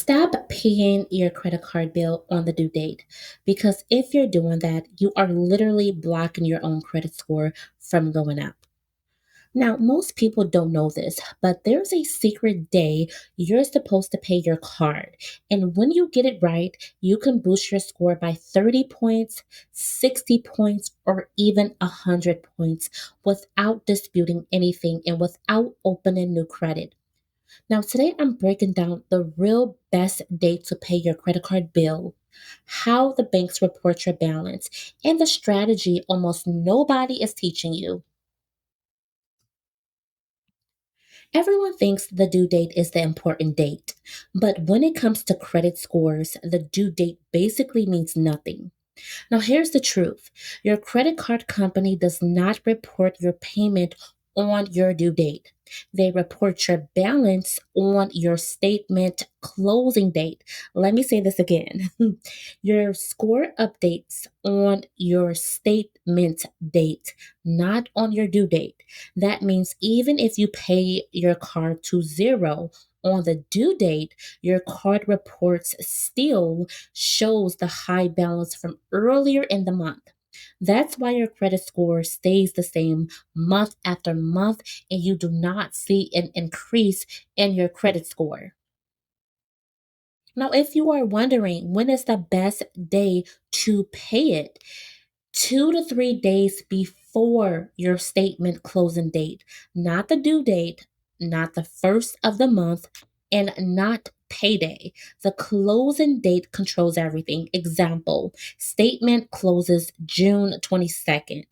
Stop paying your credit card bill on the due date because if you're doing that, you are literally blocking your own credit score from going up. Now, most people don't know this, but there's a secret day you're supposed to pay your card. And when you get it right, you can boost your score by 30 points, 60 points, or even 100 points without disputing anything and without opening new credit. Now, today I'm breaking down the real best date to pay your credit card bill, how the banks report your balance, and the strategy almost nobody is teaching you. Everyone thinks the due date is the important date, but when it comes to credit scores, the due date basically means nothing. Now, here's the truth your credit card company does not report your payment on your due date. They report your balance on your statement closing date. Let me say this again. Your score updates on your statement date, not on your due date. That means even if you pay your card to zero on the due date, your card reports still shows the high balance from earlier in the month. That's why your credit score stays the same month after month and you do not see an increase in your credit score. Now, if you are wondering when is the best day to pay it, 2 to 3 days before your statement closing date, not the due date, not the first of the month, and not payday. The closing date controls everything. Example, statement closes June 22nd.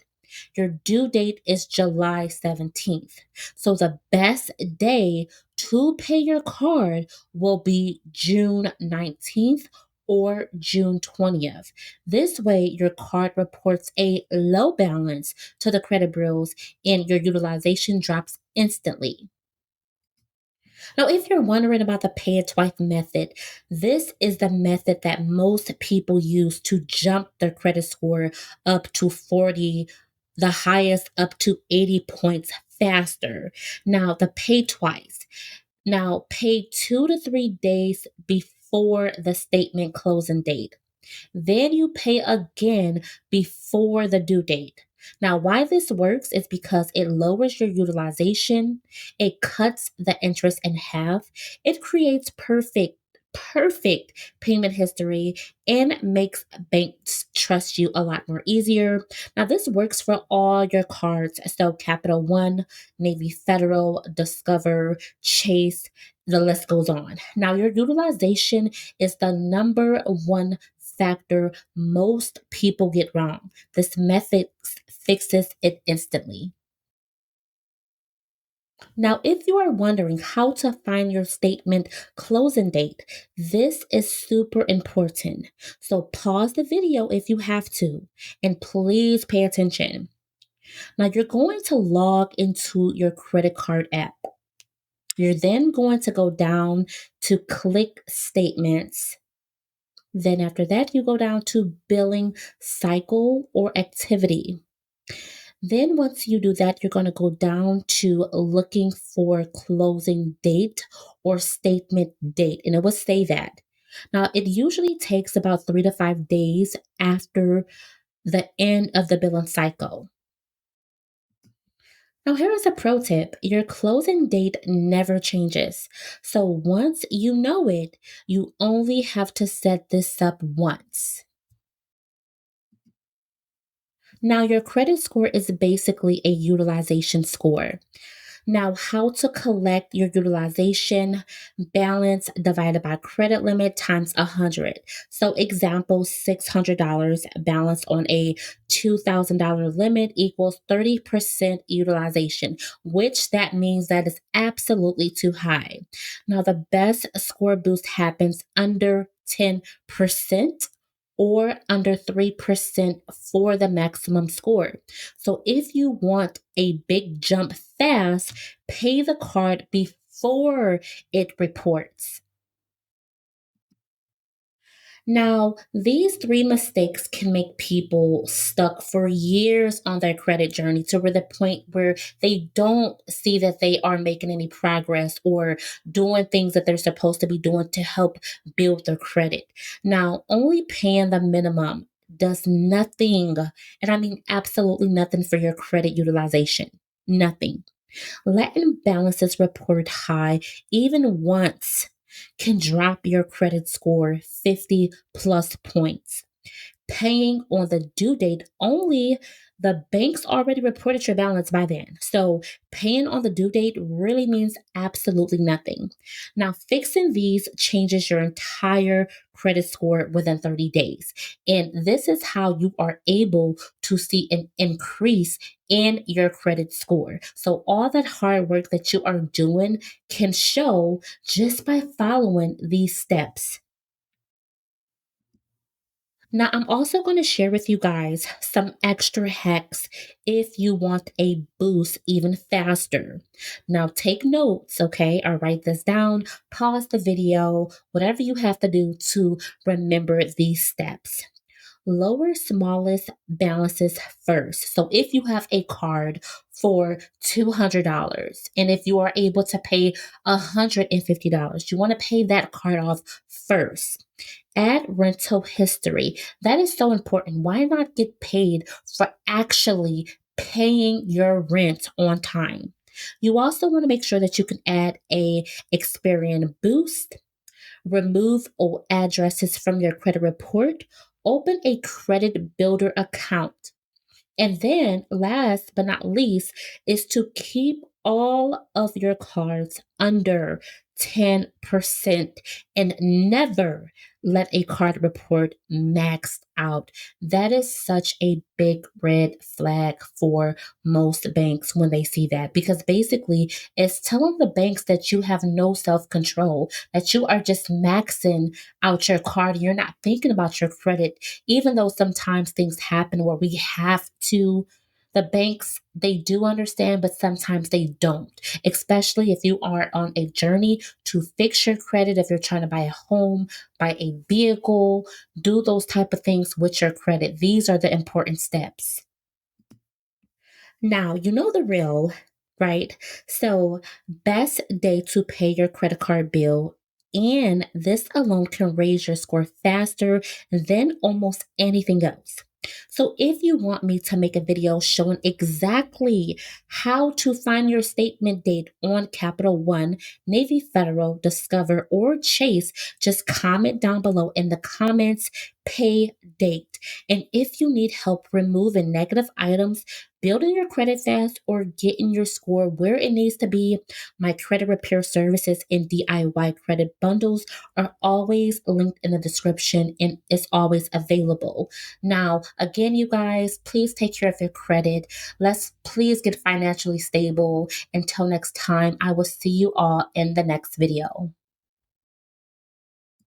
Your due date is July 17th. So the best day to pay your card will be June 19th or June 20th. This way, your card reports a low balance to the credit bureaus and your utilization drops instantly. Now, if you're wondering about the pay it twice method, this is the method that most people use to jump their credit score up to 40, the highest up to 80 points faster. Now, the pay twice. Now, pay 2 to 3 days before the statement closing date. Then you pay again before the due date. Now, why this works is because it lowers your utilization, it cuts the interest in half, it creates perfect payment history and makes banks trust you a lot more easier. Now, this works for all your cards. So, Capital One, Navy Federal, Discover, Chase, the list goes on. Now, your utilization is the number one factor most people get wrong. This method fixes it instantly. Now, if you are wondering how to find your statement closing date, this is super important. So pause the video if you have to, and please pay attention. Now, you're going to log into your credit card app. You're then going to go down to click statements. Then after that, you go down to billing cycle or activity. Then once you do that, you're going to go down to looking for closing date or statement date, and it will say that. Now, it usually takes about 3 to 5 days after the end of the billing cycle. Now, here is a pro tip your closing date never changes. So once you know it, you only have to set this up once. Now, your credit score is basically a utilization score. Now, how to collect your utilization balance divided by credit limit times 100. So, example $600 balance on a $2,000 limit equals 30% utilization, which that means that is absolutely too high. Now, the best score boost happens under 10% or under 3% for the maximum score. So if you want a big jump fast, pay the card before it reports. Now, these three mistakes can make people stuck for years on their credit journey to where the point where they don't see that they are making any progress or doing things that they're supposed to be doing to help build their credit. Now, only paying the minimum does nothing, and I mean absolutely nothing for your credit utilization. Nothing. Letting balances report high even once can drop your credit score 50 plus points. Paying on the due date only, the banks already reported your balance by then. So paying on the due date really means absolutely nothing. Now, fixing these changes your entire credit score within 30 days. And this is how you are able to see an increase in your credit score. So all that hard work that you are doing can show just by following these steps. Now, I'm also going to share with you guys some extra hacks if you want a boost even faster. Now, take notes, okay, or write this down, pause the video, whatever you have to do to remember these steps. Lower smallest balances first. So, if you have a card for $200 and if you are able to pay $150, you want to pay that card off first. Add rental history. That is so important. Why not get paid for actually paying your rent on time? You also want to make sure that you can add a Experian boost, remove old addresses from your credit report, open a credit builder account. And then, last but not least, is to keep all of your cards under 10% and never let a card report maxed out. That is such a big red flag for most banks when they see that because basically it's telling the banks that you have no self control, that you are just maxing out your card. You're not thinking about your credit even though sometimes things happen where we have to, the banks, they do understand, but sometimes they don't, especially if you are on a journey to fix your credit, if you're trying to buy a home, buy a vehicle, do those type of things with your credit. These are the important steps. Now, you know the real, right? So, best day to pay your credit card bill. And this alone can raise your score faster than almost anything else. So, if you want me to make a video showing exactly how to find your statement date on Capital One, Navy Federal, Discover, or Chase, just comment down below in the comments, pay date. And if you need help removing negative items, building your credit fast, or getting your score where it needs to be, my credit repair services and DIY credit bundles are always linked in the description and it's always available. Now, again, you guys, please take care of your credit. Let's please get financially stable. Until next time, I will see you all in the next video.